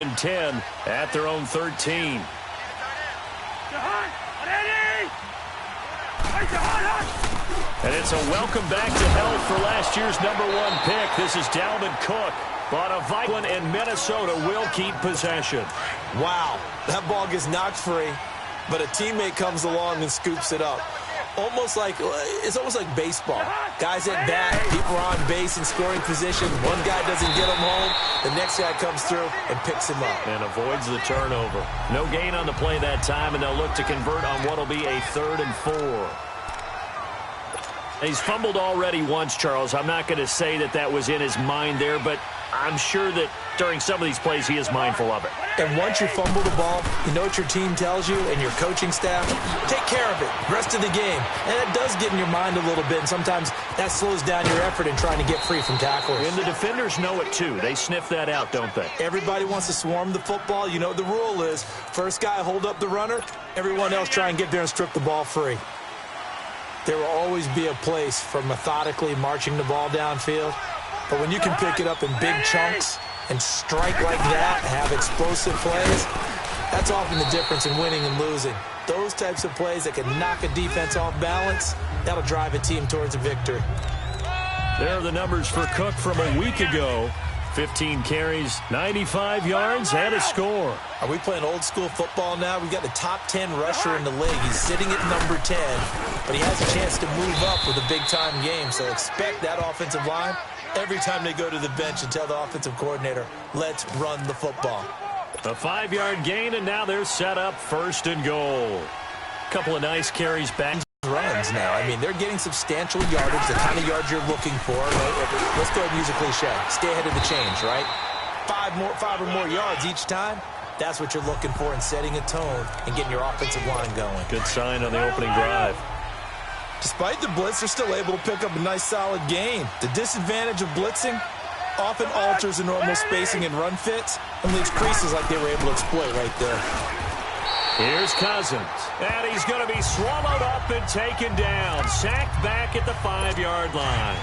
and 10 at their own 13. And it's a welcome back to health for last year's #1 pick. This is Dalvin Cook. But a Viking in Minnesota will keep possession. Wow, that ball gets knocked free, but a teammate comes along and scoops it up. It's almost like baseball. Guys at bat, people are on base in scoring position. One guy doesn't get him home. The next guy comes through and picks him up. And avoids the turnover. No gain on the play that time, and they'll look to convert on what will be a 3rd and 4. He's fumbled already once, Charles. I'm not going to say that was in his mind there, but I'm sure that during some of these plays he is mindful of it. And once you fumble the ball, you know what your team tells you and your coaching staff? Take care of it. Rest of the game. And it does get in your mind a little bit, and sometimes that slows down your effort in trying to get free from tacklers. And the defenders know it too. They sniff that out, don't they? Everybody wants to swarm the football. You know what the rule is. First guy hold up the runner. Everyone else try and get there and strip the ball free. There will always be a place for methodically marching the ball downfield. But when you can pick it up in big chunks and strike like that, have explosive plays, that's often the difference in winning and losing. Those types of plays that can knock a defense off balance, that'll drive a team towards a victory. There are the numbers for Cook from a week ago. 15 carries, 95 yards, and a score. Are we playing old school football now? We've got the top 10 rusher in the league. He's sitting at number 10, but he has a chance to move up with a big-time game. So expect that offensive line every time they go to the bench and tell the offensive coordinator, let's run the football. A 5-yard gain, and now they're set up 1st and goal. Couple of nice carries back. Runs now. I mean, they're getting substantial yardage, the kind of yards you're looking for. Right? Let's go ahead and use a cliche. Stay ahead of the change, right? 5 or more yards each time. That's what you're looking for in setting a tone and getting your offensive line going. Good sign on the opening drive. Despite the blitz, they're still able to pick up a nice, solid gain. The disadvantage of blitzing often alters the normal spacing and run fits and leaves creases like they were able to exploit right there. Here's Cousins, and he's going to be swallowed up and taken down. Sacked back at the 5-yard line.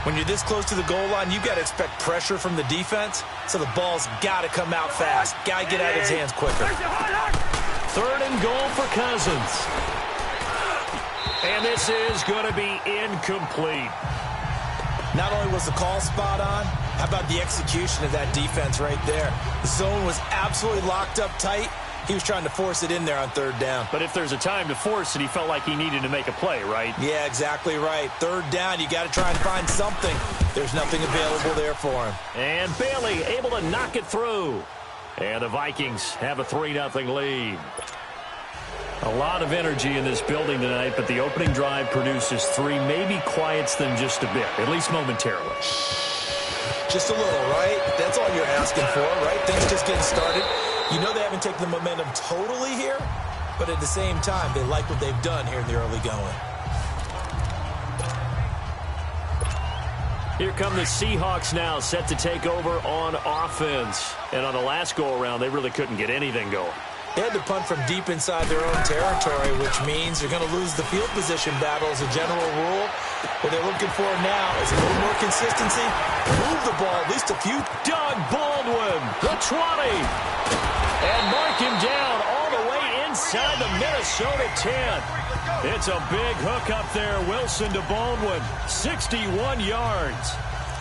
When you're this close to the goal line, you've got to expect pressure from the defense, so the ball's got to come out fast. Got to get out of his hands quicker. 3rd and goal for Cousins. And this is going to be incomplete. Not only was the call spot on, how about the execution of that defense right there? The zone was absolutely locked up tight. He was trying to force it in there on 3rd down. But if there's a time to force it, he felt like he needed to make a play, right? Yeah, exactly right. 3rd down, you got to try and find something. There's nothing available there for him. And Bailey able to knock it through. And the Vikings have a 3-0 lead. A lot of energy in this building tonight, but the opening drive produces 3, maybe quiets them just a bit, at least momentarily. Just a little, right? That's all you're asking for, right? Things just getting started. You know they haven't taken the momentum totally here, but at the same time, they like what they've done here in the early going. Here come the Seahawks now, set to take over on offense. And on the last go-around, they really couldn't get anything going. They had to punt from deep inside their own territory, which means they're going to lose the field position battle as a general rule. What they're looking for now is a little more consistency. Move the ball at least a few. Doug Baldwin, the 20. And mark him down all the way inside the Minnesota 10. It's a big hook up there. Wilson to Baldwin, 61 yards.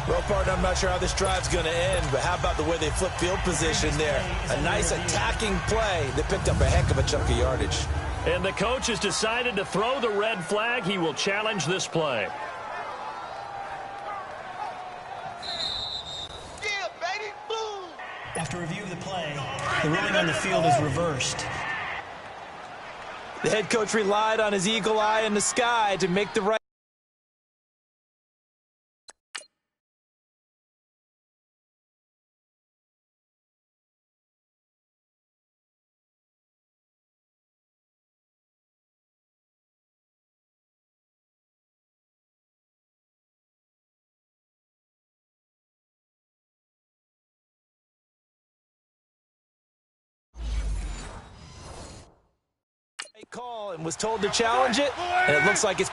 Well, partner, I'm not sure how this drive's going to end, but how about the way they flip field position there? A nice attacking play that picked up a heck of a chunk of yardage. And the coach has decided to throw the red flag. He will challenge this play. Yeah, baby, boom. After review of the play, the ruling on the field is reversed. The head coach relied on his eagle eye in the sky to make the right call and was told to challenge it, and it looks like it's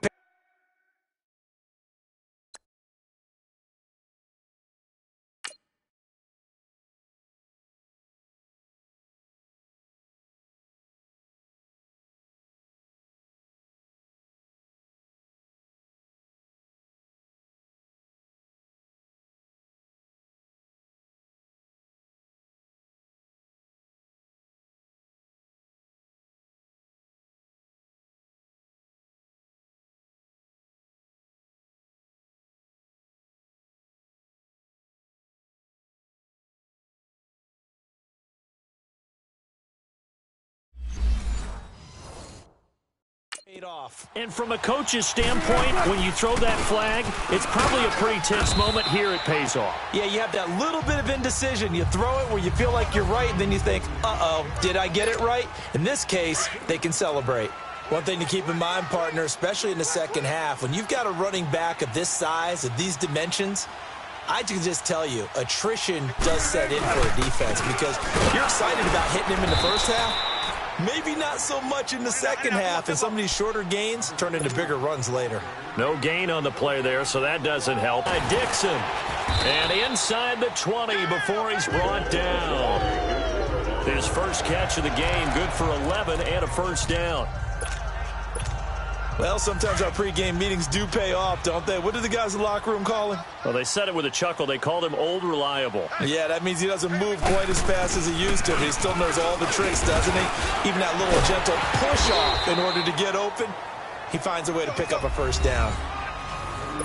paid off. And from a coach's standpoint, when you throw that flag, it's probably a pretty tense moment. Here it pays off. Yeah, you have that little bit of indecision. You throw it where you feel like you're right, and then you think, uh-oh, did I get it right? In this case, they can celebrate. One thing to keep in mind, partner, especially in the second half, when you've got a running back of this size, of these dimensions, I can just tell you, attrition does set in for a defense because you're excited about hitting him in the first half. Maybe not so much in the second half, and some of these shorter gains turn into bigger runs later. No gain on the play there, so that doesn't help. Dixon, and inside the 20 before he's brought down. His first catch of the game, good for 11 and a first down. Well, sometimes our pregame meetings do pay off, don't they? What do the guys in the locker room call him? Well, they said it with a chuckle. They called him Old Reliable. Yeah, that means he doesn't move quite as fast as he used to, but he still knows all the tricks, doesn't he? Even that little gentle push-off in order to get open, he finds a way to pick up a first down.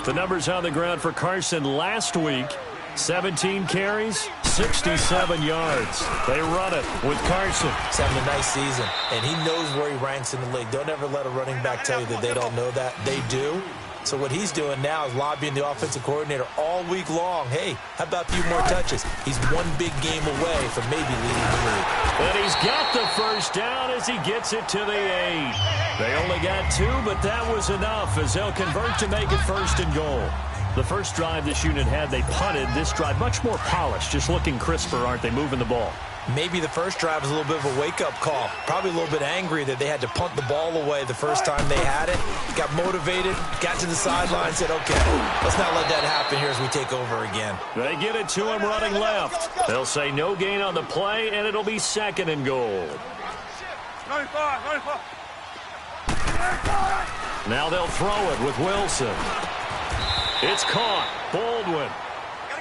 The numbers on the ground for Carson last week, 17 carries, 67 yards. They run it with Carson. He's having a nice season, and he knows where he ranks in the league. Don't ever let a running back tell you that they don't know that. They do. So what he's doing now is lobbying the offensive coordinator all week long. Hey, how about a few more touches? He's one big game away from maybe leading the league. And he's got the first down as he gets it to the 8. They only got 2, but that was enough as they'll convert to make it first and goal. The first drive this unit had, they punted. This drive, much more polished, just looking crisper, aren't they, moving the ball? Maybe the first drive was a little bit of a wake-up call. Probably a little bit angry that they had to punt the ball away the first time they had it. Got motivated, got to the sideline, said, okay, let's not let that happen here as we take over again. They get it to him running left. They'll say no gain on the play, and it'll be second and goal. Now they'll throw it with Wilson. It's caught. Baldwin.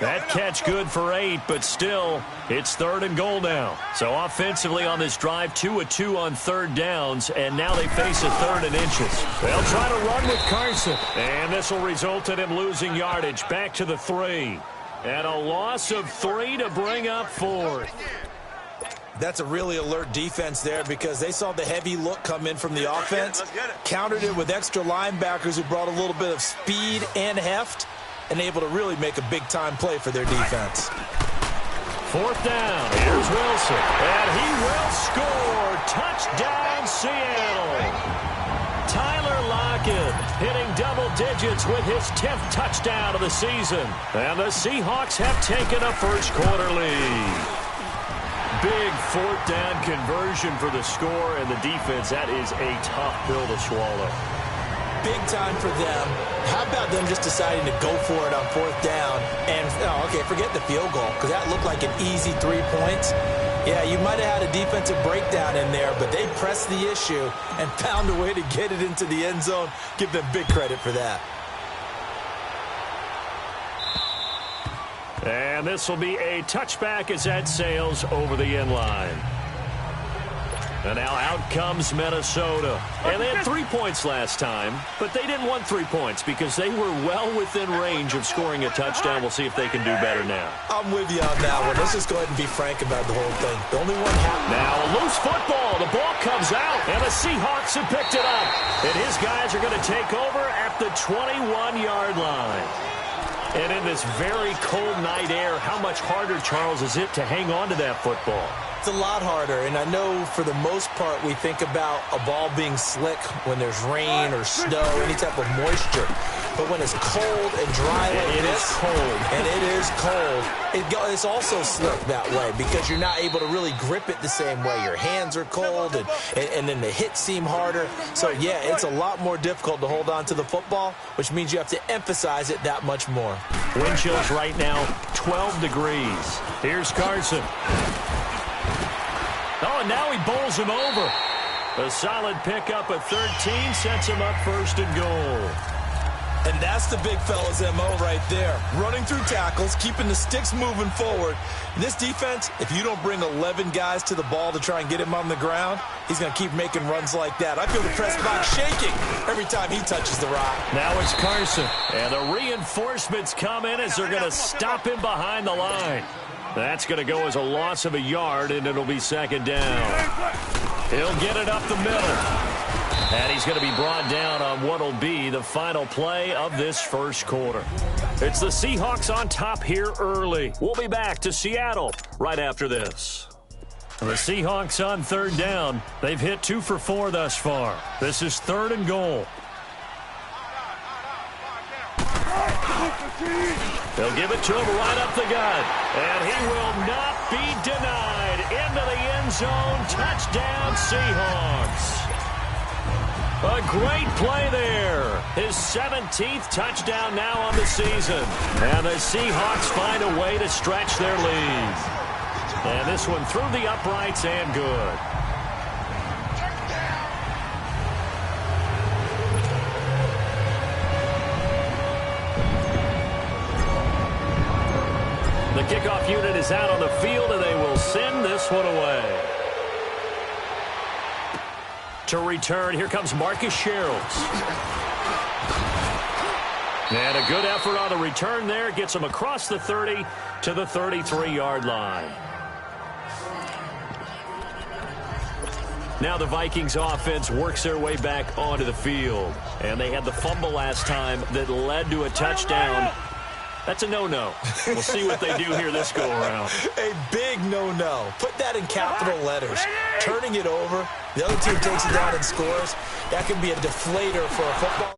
That catch good for 8, but still, it's third and goal now. So offensively on this drive, 2 of 2 on third downs, and now they face a third and inches. They'll try to run with Carson, and this will result in him losing yardage back to the 3. And a loss of 3 to bring up fourth. That's a really alert defense there because they saw the heavy look come in from the offense, countered it with extra linebackers who brought a little bit of speed and heft, and able to really make a big-time play for their defense. Fourth down. Here's Wilson, and he will score. Touchdown, Seattle. Tyler Lockett hitting double digits with his 10th touchdown of the season. And the Seahawks have taken a first-quarter lead. Big fourth down conversion for the score, and the defense, that is a tough pill to swallow. Big time for them. How about them just deciding to go for it on fourth down? And, forget the field goal, because that looked like an easy 3 points. Yeah, you might have had a defensive breakdown in there, but they pressed the issue and found a way to get it into the end zone. Give them big credit for that. And this will be a touchback as that sails over the end line. And now out comes Minnesota. And they had 3 points last time, but they didn't want 3 points because they were well within range of scoring a touchdown. We'll see if they can do better now. I'm with you on that one. Let's just go ahead and be frank about the whole thing. The only one happened. Now a loose football. The ball comes out, and the Seahawks have picked it up. And his guys are going to take over at the 21-yard line. And in this very cold night air, how much harder, Charles, is it to hang on to that football? It's a lot harder, and I know for the most part we think about a ball being slick when there's rain or snow, any type of moisture. But when it's cold and dry like this, it's also slick that way because you're not able to really grip it the same way. Your hands are cold, and then the hits seem harder. So, yeah, it's a lot more difficult to hold on to the football, which means you have to emphasize it that much more. Wind chills right now, 12 degrees. Here's Carson. Oh, and now he bowls him over. A solid pickup at 13 sets him up first and goal. And that's the big fella's MO right there. Running through tackles, keeping the sticks moving forward. In this defense, if you don't bring 11 guys to the ball to try and get him on the ground, he's going to keep making runs like that. I feel the press box shaking every time he touches the rock. Now it's Carson. And the reinforcements come in as they're going to stop him behind the line. That's going to go as a loss of a yard, and it'll be second down. He'll get it up the middle. And he's going to be brought down on what will be the final play of this first quarter. It's the Seahawks on top here early. We'll be back to Seattle right after this. The Seahawks on third down. They've hit 2 for 4 thus far. This is 3rd and goal. They'll give it to him right up the gut. And he will not be denied. Into the end zone. Touchdown, Seahawks. A great play there. His 17th touchdown now on the season. And the Seahawks find a way to stretch their lead. And this one through the uprights and good. The kickoff unit is out on the field, and they will send this one away. To return, here comes Marcus Sherrills. And a good effort on the return there. Gets him across the 30 to the 33-yard line. Now the Vikings offense works their way back onto the field. And they had the fumble last time that led to a touchdown. That's a no-no. We'll see what they do here this go-around. A big no-no. Put that in capital letters. Turning it over, the other team takes it down and scores. That can be a deflator for a football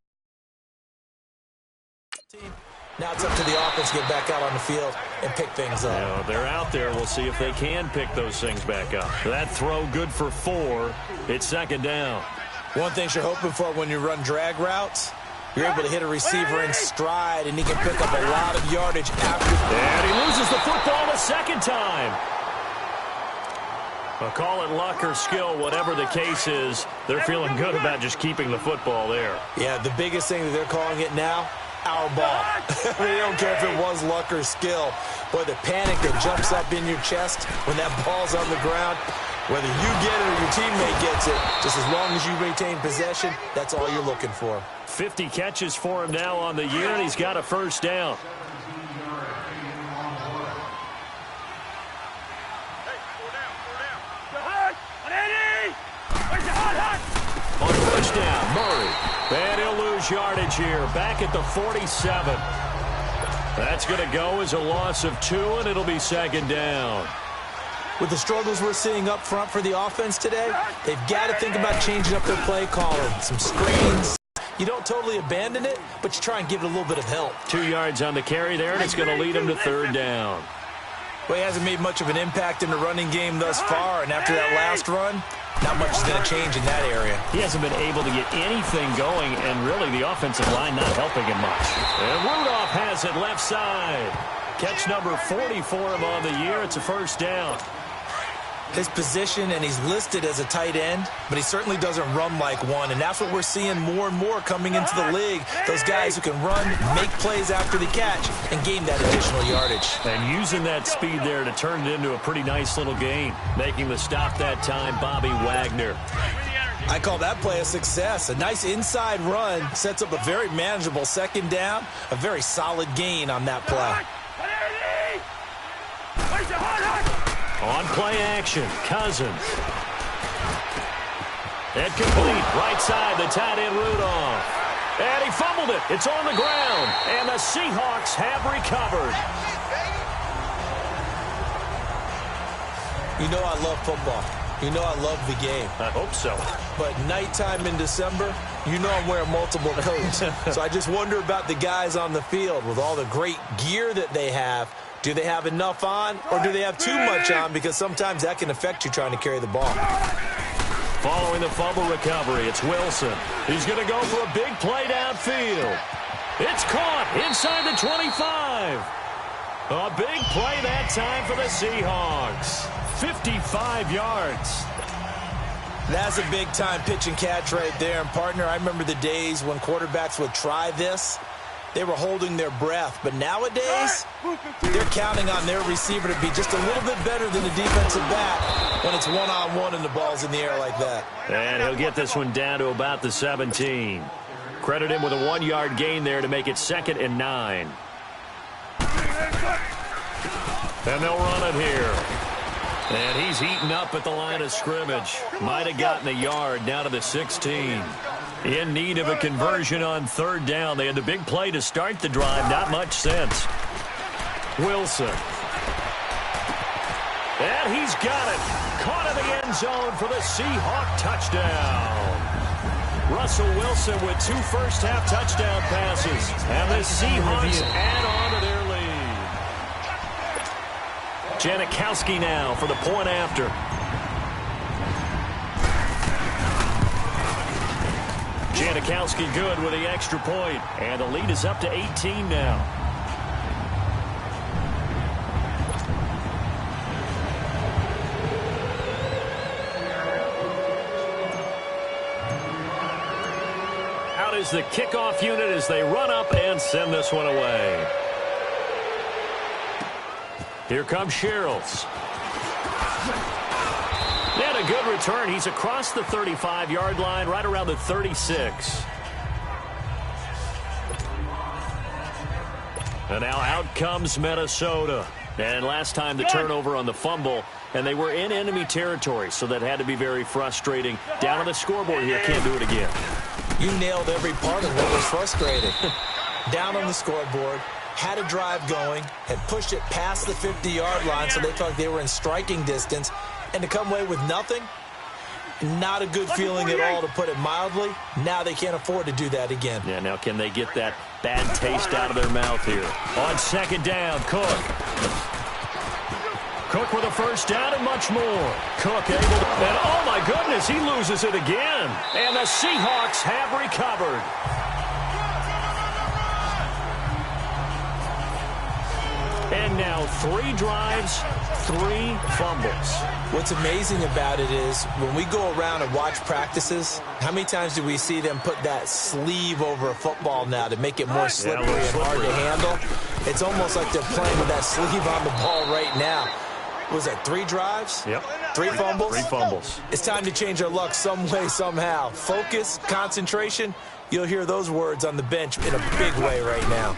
team. Now it's up to the offense to get back out on the field and pick things up. Yeah, they're out there. We'll see if they can pick those things back up. That throw good for 4. It's 2nd down. One thing you're hoping for when you run drag routes, you're able to hit a receiver in stride, and he can pick up a lot of yardage after. And he loses the football the 2nd time. Well, call it luck or skill, whatever the case is, they're feeling good about just keeping the football there. Yeah, the biggest thing that they're calling it now, our ball. They don't care if it was luck or skill. Boy, the panic that jumps up in your chest when that ball's on the ground, whether you get it or your teammate gets it, just as long as you retain possession, that's all you're looking for. 50 catches for him now on the year, and he's got a 1st down. On 1st down, Murray. And he'll lose yardage here, back at the 47. That's going to go as a loss of 2, and it'll be 2nd down. With the struggles we're seeing up front for the offense today, they've got to think about changing up their play calling. Some screens. You don't totally abandon it, but you try and give it a little bit of help. 2 yards on the carry there, and it's going to lead him to 3rd down. Well, he hasn't made much of an impact in the running game thus far, and after that last run, not much is going to change in that area. He hasn't been able to get anything going, and really the offensive line not helping him much. And Rudolph has it left side. Catch number 40 for him on the year. It's a 1st down. His position, and he's listed as a tight end, but he certainly doesn't run like one, and that's what we're seeing more and more coming into the league. Those guys who can run, make plays after the catch, and gain that additional yardage. And using that speed there to turn it into a pretty nice little gain. Making the stop that time, Bobby Wagner. I call that play a success. A nice inside run sets up a very manageable 2nd down, a very solid gain on that play. On play action, Cousins. And complete, right side, the tight end Rudolph. And he fumbled it. It's on the ground. And the Seahawks have recovered. You know I love football. You know I love the game. I hope so. But nighttime in December, you know I'm wearing multiple coats. So I just wonder about the guys on the field with all the great gear that they have. Do they have enough on, or do they have too much on? Because sometimes that can affect you trying to carry the ball. Following the fumble recovery, it's Wilson. He's going to go for a big play downfield. It's caught inside the 25. A big play that time for the Seahawks. 55 yards. That's a big-time pitch and catch right there. And, partner, I remember the days when quarterbacks would try this. They were holding their breath. But nowadays, they're counting on their receiver to be just a little bit better than the defensive back when it's one-on-one and the ball's in the air like that. And he'll get this one down to about the 17. Credit him with a 1-yard gain there to make it 2nd and 9. And they'll run it here. And he's heating up at the line of scrimmage. Might have gotten a yard down to the 16. In need of a conversion on third down. They had the big play to start the drive. Not much sense. Wilson. And he's got it. Caught in the end zone for the Seahawk touchdown. Russell Wilson with 2 first-half touchdown passes. And the Seahawks add on to their lead. Janikowski now for the point after. Janikowski good with the extra point. And the lead is up to 18 now. Out is the kickoff unit as they run up and send this one away. Here comes Sherrills. And a good return. He's across the 35-yard line, right around the 36. And now out comes Minnesota. And last time the turnover on the fumble, and they were in enemy territory, so that had to be very frustrating. Down on the scoreboard here, can't do it again. You nailed every part of what was frustrating. Down on the scoreboard, had a drive going, had pushed it past the 50-yard line, so they felt like they were in striking distance, and to come away with nothing, not a good feeling at all, to put it mildly. Now they can't afford to do that again. Yeah, now can they get that bad taste out of their mouth here? On second down, Cook. Cook with a first down and much more. Cook able to, and oh my goodness, he loses it again. And the Seahawks have recovered. And now 3 drives, 3 fumbles. What's amazing about it is when we go around and watch practices, how many times do we see them put that sleeve over a football now to make it more slippery and hard to handle? It's almost like they're playing with that sleeve on the ball right now. Was that 3 drives? Yep. 3 fumbles? 3 fumbles. It's time to change our luck some way, somehow. Focus, concentration, you'll hear those words on the bench in a big way right now.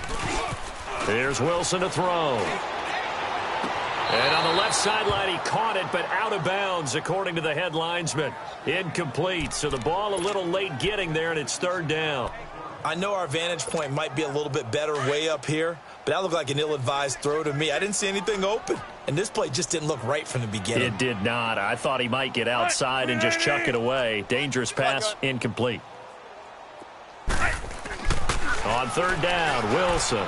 Here's Wilson to throw. And on the left sideline, he caught it, but out of bounds, according to the head linesman. Incomplete, so the ball a little late getting there, and it's third down. I know our vantage point might be a little bit better way up here, but that looked like an ill-advised throw to me. I didn't see anything open, and this play just didn't look right from the beginning. It did not. I thought he might get outside and just chuck it away. Dangerous pass, incomplete. On third down, Wilson.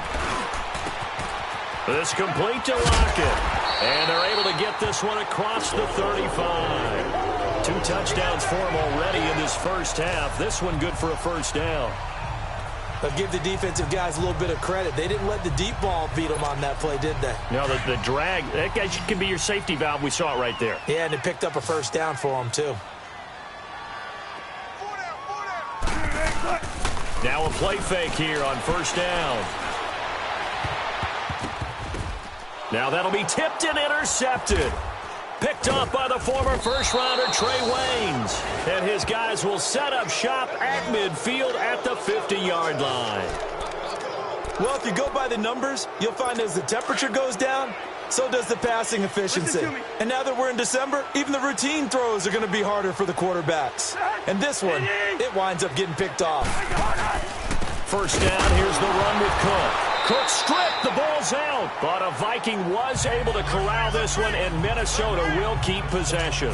This complete to Lockett. And they're able to get this one across the 35. 2 touchdowns for him already in this first half. This one good for a first down. But give the defensive guys a little bit of credit. They didn't let the deep ball beat them on that play, did they? No, the drag, that guy can be your safety valve. We saw it right there. Yeah, and it picked up a first down for them, too. Now a play fake here on first down. Now that'll be tipped and intercepted. Picked up by the former first-rounder Trey Waynes. And his guys will set up shop at midfield at the 50-yard line. Well, if you go by the numbers, you'll find as the temperature goes down, so does the passing efficiency. And now that we're in December, even the routine throws are going to be harder for the quarterbacks. And this one, it winds up getting picked off. First down, here's the run with Cook. Cook stripped, the ball's out. But a Viking was able to corral this one, and Minnesota will keep possession.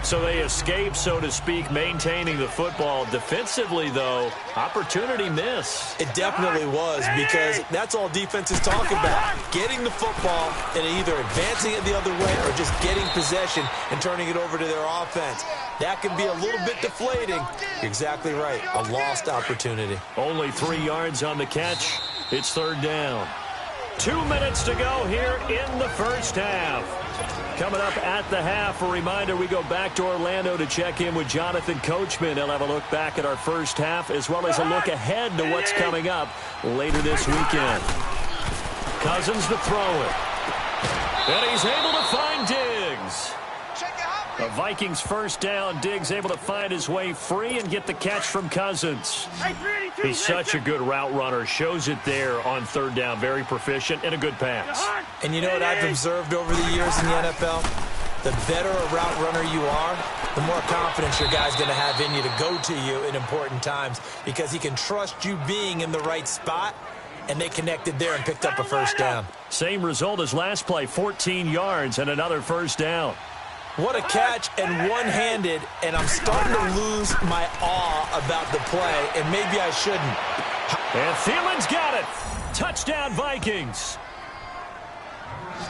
So they escape, so to speak, maintaining the football. Defensively, though, opportunity miss. It definitely was, because that's all defenses talk about. Getting the football and either advancing it the other way or just getting possession and turning it over to their offense. That can be a little bit deflating. You're exactly right. A lost opportunity. Only 3 yards on the catch. It's third down. 2 minutes to go here in the first half. Coming up at the half, a reminder, we go back to Orlando to check in with Jonathan Coachman. He'll have a look back at our first half as well as a look ahead to what's coming up later this weekend. Cousins to throw it. And he's able to find Diggs. The Vikings first down. Diggs able to find his way free and get the catch from Cousins. He's such a good route runner. Shows it there on third down. Very proficient and a good pass. And you know what I've observed over the years in the NFL? the better a route runner you are, the more confidence your guy's going to have in you to go to you in important times because he can trust you being in the right spot, and they connected there and picked up a first down. Same result as last play, 14 yards and another first down. What a catch and one-handed, and I'm starting to lose my awe about the play, and maybe I shouldn't. And Thielen's got it. Touchdown, Vikings.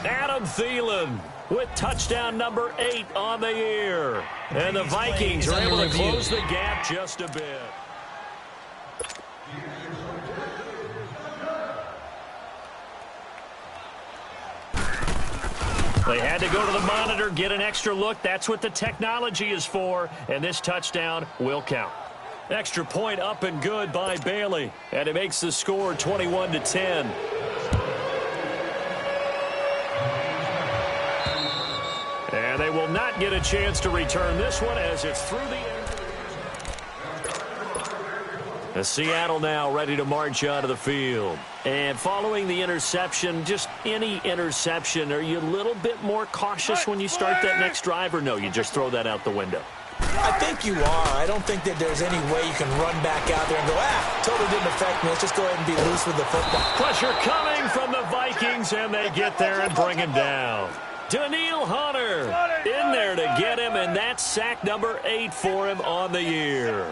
Adam Thielen with touchdown number 8 on the year. And the Vikings are able to close the gap just a bit. They had to go to the monitor, get an extra look. That's what the technology is for, and this touchdown will count. Extra point up and good by Bailey, and it makes the score 21-10. And they will not get a chance to return this one as it's through the air. Seattle now ready to march onto the field. And following the interception, just any interception, are you a little bit more cautious when you start that next drive, or no, you just throw that out the window? I think you are. I don't think that there's any way you can run back out there and go, totally didn't affect me. Let's just go ahead and be loose with the football. Pressure coming from the Vikings, and they get there and bring him down. Daniil Hunter in there to get him, and that's sack number 8 for him on the year.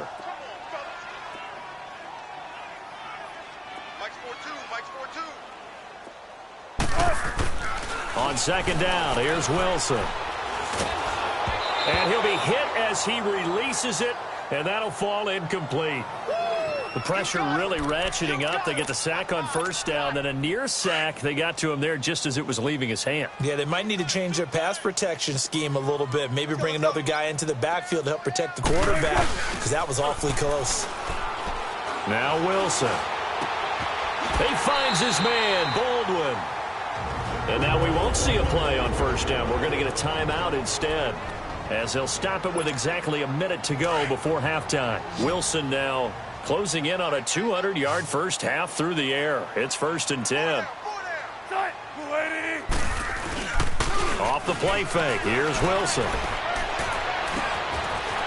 On second down, here's Wilson. And he'll be hit as he releases it, and that'll fall incomplete. The pressure really ratcheting up. They get the sack on first down, then a near sack. They got to him there just as it was leaving his hand. Yeah, they might need to change their pass protection scheme a little bit. Maybe bring another guy into the backfield to help protect the quarterback, because that was awfully close. Now Wilson. He finds his man, Baldwin. And now we won't see a play on first down. We're going to get a timeout instead, as they'll stop it with exactly a minute to go before halftime. Wilson now closing in on a 200-yard first half through the air. It's 1st and 10. Off the play fake. Here's Wilson.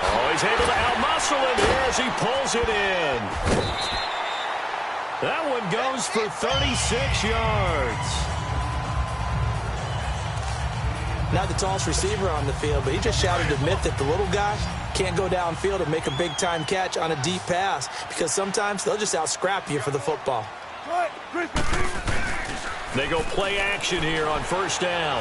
Oh, he's able to outmuscle him here as he pulls it in. That one goes for 36 yards. Not the tallest receiver on the field, but he just shouted a myth that the little guy can't go downfield and make a big-time catch on a deep pass, because sometimes they'll just out-scrap you for the football. They go play action here on first down.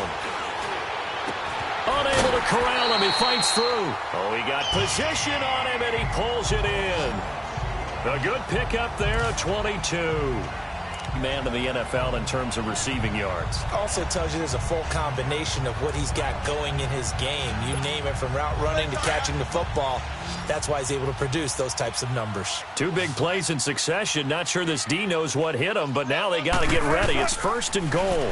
Unable to corral him. He fights through. Oh, he got position on him, and he pulls it in. A good pickup there, a 22. Man of the NFL in terms of receiving yards. Also tells you there's a full combination of what he's got going in his game. You name it, from route running to catching the football. That's why he's able to produce those types of numbers. 2 big plays in succession. Not sure this D knows what hit him, but now they got to get ready. It's 1st and goal.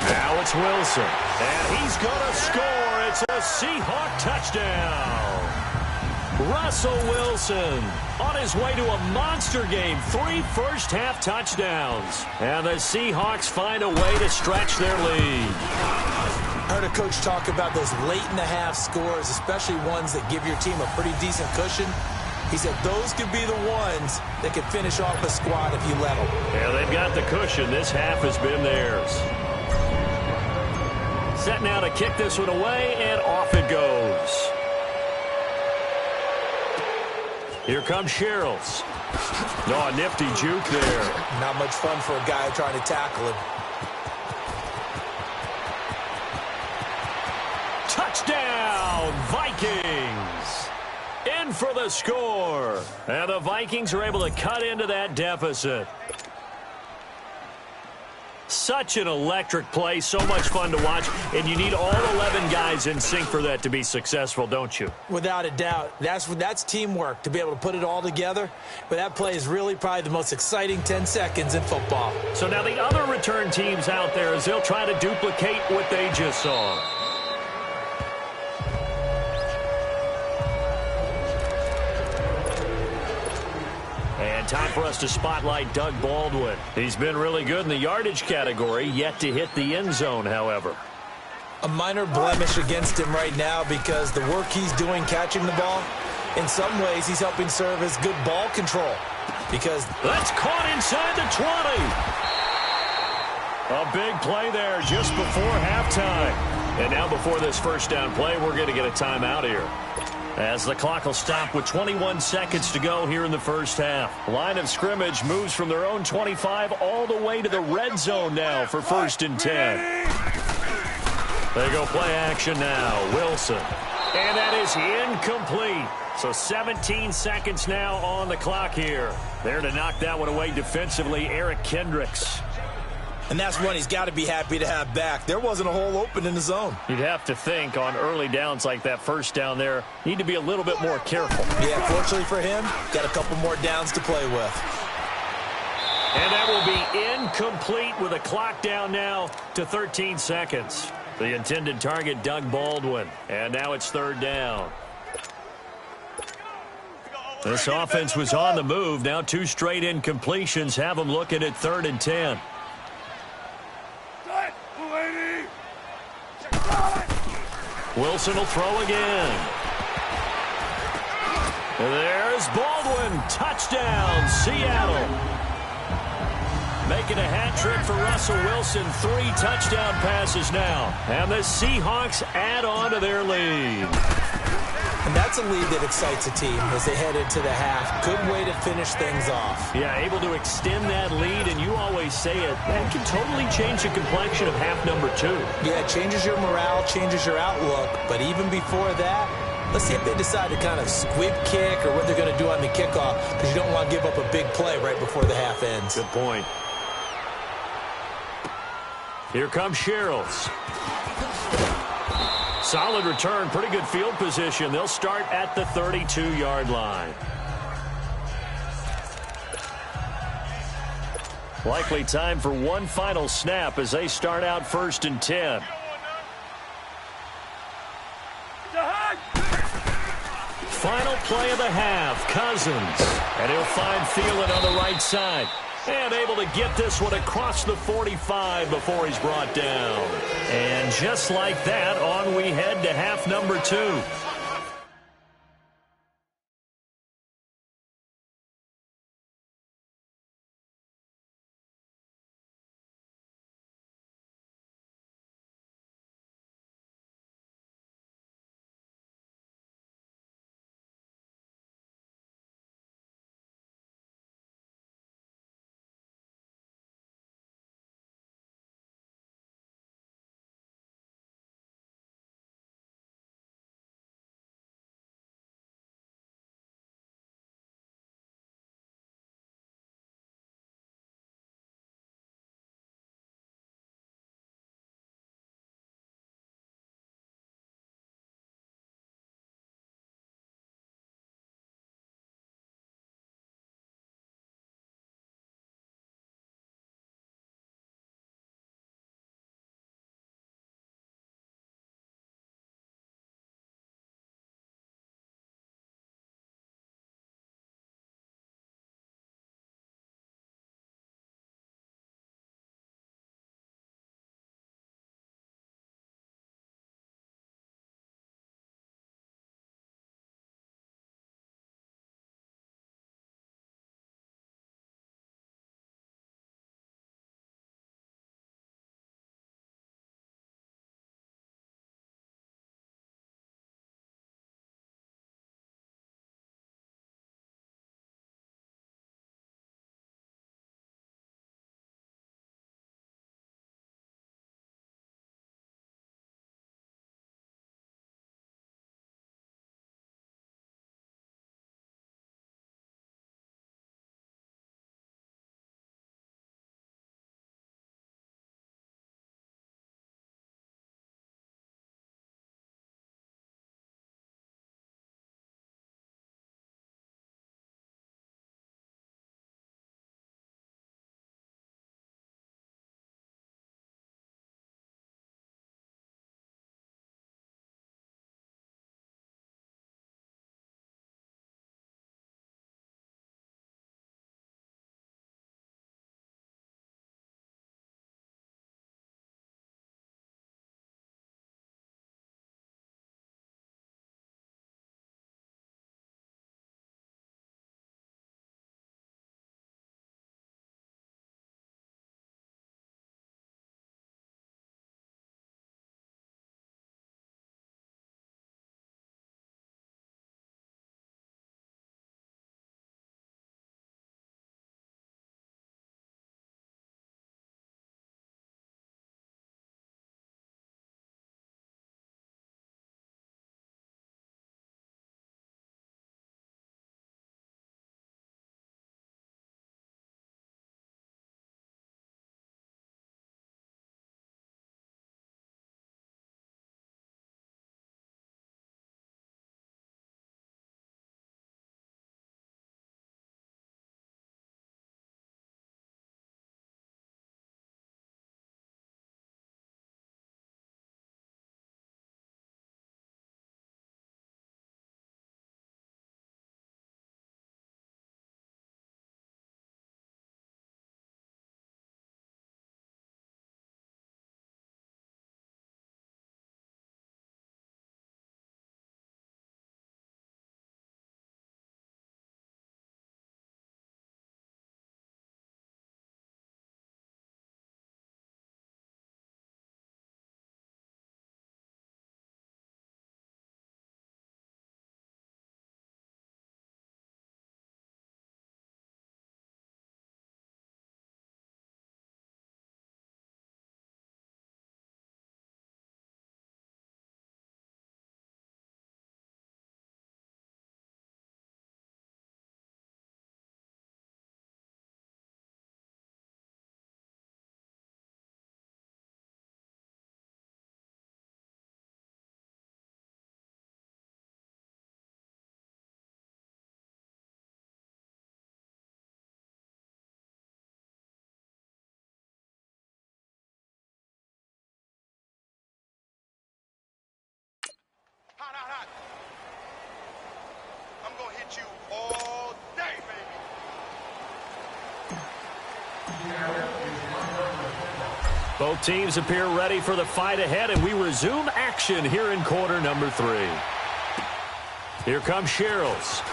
Now it's Wilson. And he's going to score. It's a Seahawk touchdown. Russell Wilson on his way to a monster game. 3 first-half touchdowns. And the Seahawks find a way to stretch their lead. I heard a coach talk about those late-in-the-half scores, especially ones that give your team a pretty decent cushion. He said those could be the ones that could finish off a squad if you let them. Yeah, they've got the cushion. This half has been theirs. Set now to kick this one away, and off it goes. Here comes Sherrills. No, a nifty juke there. Not much fun for a guy trying to tackle him. Touchdown, Vikings! In for the score. And the Vikings are able to cut into that deficit. Such an electric play, so much fun to watch, and you need all 11 guys in sync for that to be successful, don't you? Without a doubt. That's teamwork, to be able to put it all together. But that play is really probably the most exciting 10 seconds in football. So now the other return teams out there, as they'll try to duplicate what they just saw. And time for us to spotlight Doug Baldwin. He's been really good in the yardage category, yet to hit the end zone, however. A minor blemish against him right now because the work he's doing catching the ball, in some ways he's helping serve as good ball control. Because that's caught inside the 20. A big play there just before halftime. And now before this first down play, we're going to get a timeout here, as the clock will stop with 21 seconds to go here in the first half. Line of scrimmage moves from their own 25 all the way to the red zone now for 1st and 10. They go play action now. Wilson. And that is incomplete. So 17 seconds now on the clock here. There to knock that one away defensively, Eric Kendricks. And that's one he's got to be happy to have back. There wasn't a hole open in the zone. You'd have to think on early downs like that first down there, need to be a little bit more careful. Yeah, fortunately for him, got a couple more downs to play with. And that will be incomplete with a clock down now to 13 seconds. The intended target, Doug Baldwin. And now it's 3rd down. This offense was on the move. Now 2 straight incompletions have them looking at 3rd and 10. Wilson will throw again. There's Baldwin. Touchdown, Seattle. Making a hat trick for Russell Wilson. 3 touchdown passes now. And the Seahawks add on to their lead. And that's a lead that excites a team as they head into the half. Good way to finish things off. Yeah, able to extend that lead, and you always say it, that can totally change the complexion of half number 2. Yeah, it changes your morale, changes your outlook. But even before that, let's see if they decide to kind of squib kick or what they're going to do on the kickoff, because you don't want to give up a big play right before the half ends. Good point. Here comes Sherrills. Solid return, pretty good field position. They'll start at the 32-yard line. Likely time for one final snap as they start out 1st and 10. Final play of the half, Cousins. And he'll find Thielen on the right side. And able to get this one across the 45 before he's brought down. And just like that, on we head to half number 2. at you all day, baby. Both teams appear ready for the fight ahead, and we resume action here in quarter number 3. Here comes Sherrills.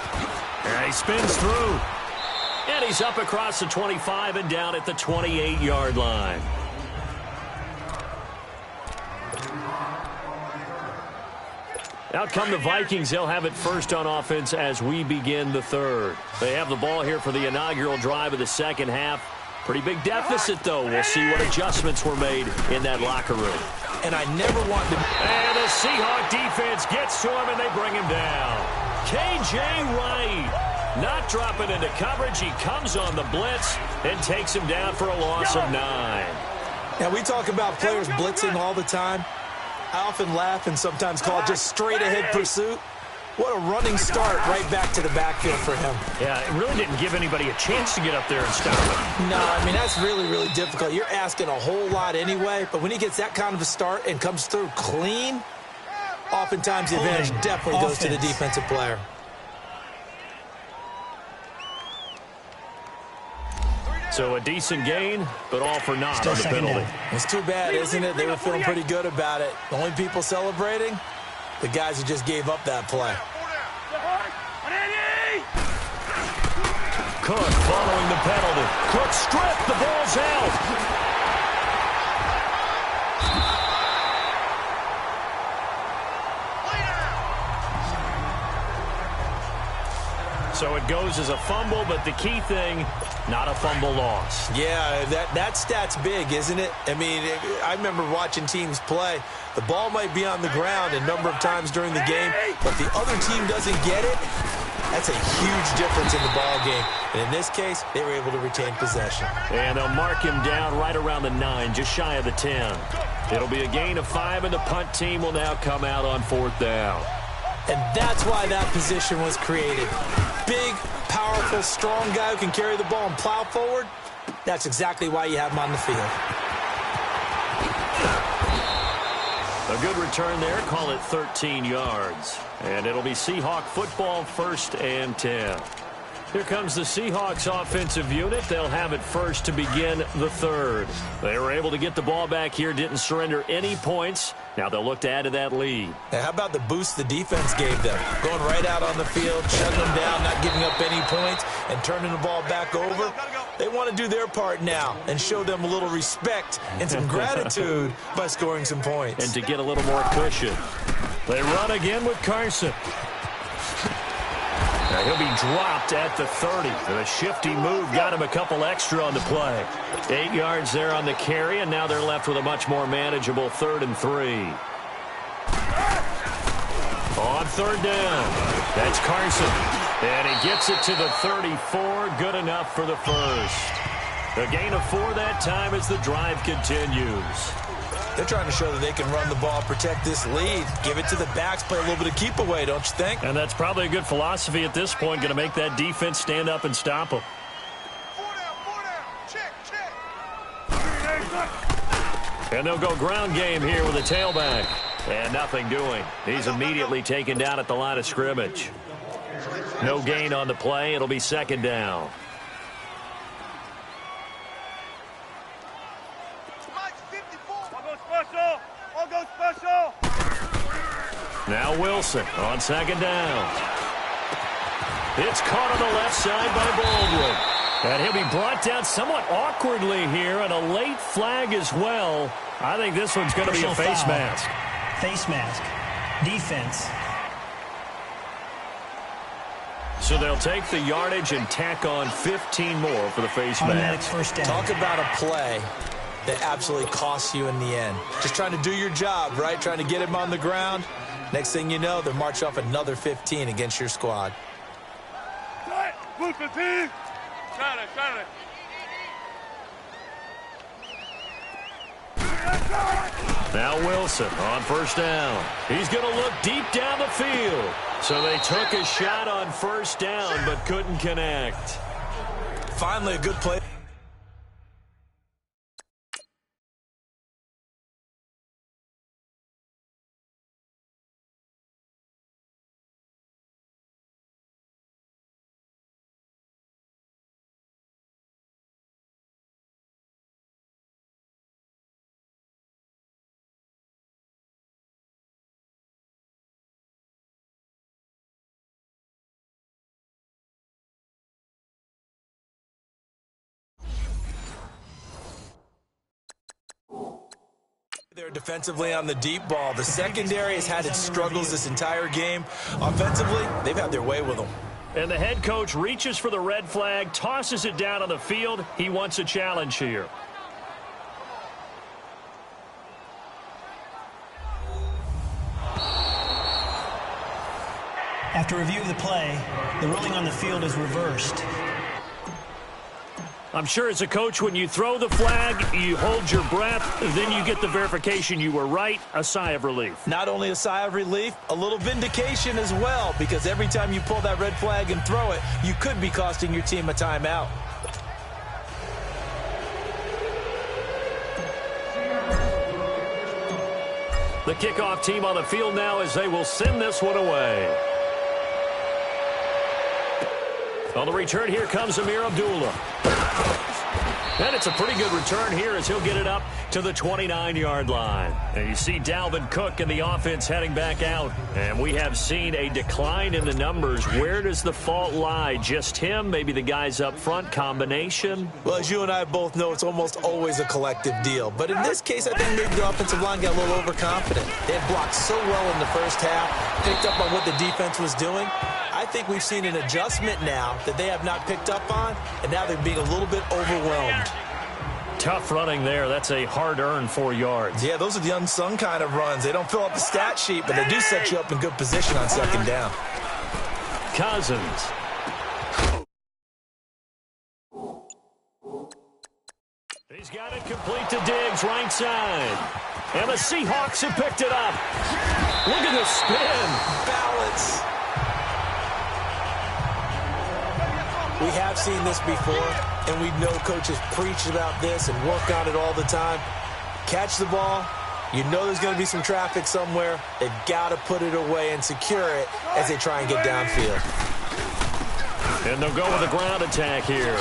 And he spins through. And he's up across the 25 and down at the 28-yard line. Out come the Vikings. They'll have it first on offense as we begin the third. They have the ball here for the inaugural drive of the second half. Pretty big deficit, though. We'll see what adjustments were made in that locker room. And I never want to... And the Seahawk defense gets to him, and they bring him down. K.J. Wright not dropping into coverage. He comes on the blitz and takes him down for a loss of 9. Now, we talk about players blitzing all the time. I often laugh and sometimes call it just straight-ahead pursuit. What a running start right back to the backfield for him. Yeah, it really didn't give anybody a chance to get up there and stop him. No, I mean, that's really, really difficult. You're asking a whole lot anyway, but when he gets that kind of a start and comes through clean, oftentimes the advantage definitely goes to the defensive player. So a decent gain, but all for naught on the penalty. It's too bad, isn't it? They were feeling pretty good about it. The only people celebrating, the guys who just gave up that play. Cook following the penalty. Cook stripped. The ball's out. So it goes as a fumble, but the key thing, not a fumble loss. Yeah, that stat's big, isn't it? I mean, I remember watching teams play. The ball might be on the ground a number of times during the game, but the other team doesn't get it. That's a huge difference in the ball game. And in this case, they were able to retain possession. And they'll mark him down right around the 9, just shy of the 10. It'll be a gain of 5, and the punt team will now come out on 4th down. And that's why that position was created. Big, powerful, strong guy who can carry the ball and plow forward. That's exactly why you have him on the field. A good return there. Call it 13 yards. And it'll be Seahawk football, 1st and 10. Here comes the Seahawks offensive unit. They'll have it first to begin the third. They were able to get the ball back here, didn't surrender any points. Now they'll look to add to that lead. Now, how about the boost the defense gave them? Going right out on the field, shutting them down, not giving up any points, and turning the ball back over. They want to do their part now and show them a little respect and some gratitude by scoring some points. And to get a little more cushion. They run again with Carson. Now he'll be dropped at the 30. And a shifty move got him a couple extra on the play. 8 yards there on the carry, and now they're left with a much more manageable 3rd and 3. On 3rd down, that's Carson. And he gets it to the 34. Good enough for the first. A gain of 4 that time as the drive continues. They're trying to show that they can run the ball, protect this lead, give it to the backs, play a little bit of keep away, don't you think? And that's probably a good philosophy at this point, going to make that defense stand up and stop them. 4 down. Check. And they'll go ground game here with a tailback. And nothing doing. He's immediately taken down at the line of scrimmage. No gain on the play. It'll be 2nd down. Now Wilson on 2nd down. It's caught on the left side by Baldwin. And he'll be brought down somewhat awkwardly here, and a late flag as well. I think this one's going to be a face mask. Face mask. Defense. So they'll take the yardage and tack on 15 more for the face Automatic mask. first down. Talk about a play that absolutely costs you in the end. Just trying to do your job, right? Trying to get him on the ground. Next thing you know, they're marching off another 15 against your squad. Now Wilson on 1st down. He's going to look deep down the field. So they took a shot on 1st down but couldn't connect. Finally, a good play. They're defensively on the deep ball. The secondary has had its struggles this entire game. Offensively, they've had their way with them. And the head coach reaches for the red flag, tosses it down on the field. He wants a challenge here. After review of the play, the ruling on the field is reversed. I'm sure as a coach, when you throw the flag, you hold your breath, then you get the verification you were right, a sigh of relief. Not only a sigh of relief, a little vindication as well, because every time you pull that red flag and throw it, you could be costing your team a timeout. The kickoff team on the field now as they will send this one away. On the return, here comes Amir Abdullah. And it's a pretty good return here as he'll get it up to the 29-yard line. And you see Dalvin Cook and the offense heading back out. And we have seen a decline in the numbers. Where does the fault lie? Just him? Maybe the guys up front? Combination? Well, as you and I both know, it's almost always a collective deal. But in this case, I think maybe the offensive line got a little overconfident. They had blocked so well in the first half, picked up on what the defense was doing. I think we've seen an adjustment now that they have not picked up on, and now they're being a little bit overwhelmed. Tough running there. That's a hard-earned 4 yards. Yeah, those are the unsung kind of runs. They don't fill up the stat sheet, but they do set you up in good position on second down. Cousins. He's got it complete to Diggs, right side. And the Seahawks have picked it up. Look at the spin. Balance. We have seen this before, and we know coaches preach about this and work on it all the time. Catch the ball. You know there's going to be some traffic somewhere. They've got to put it away and secure it as they try and get downfield. And they'll go with a ground attack here.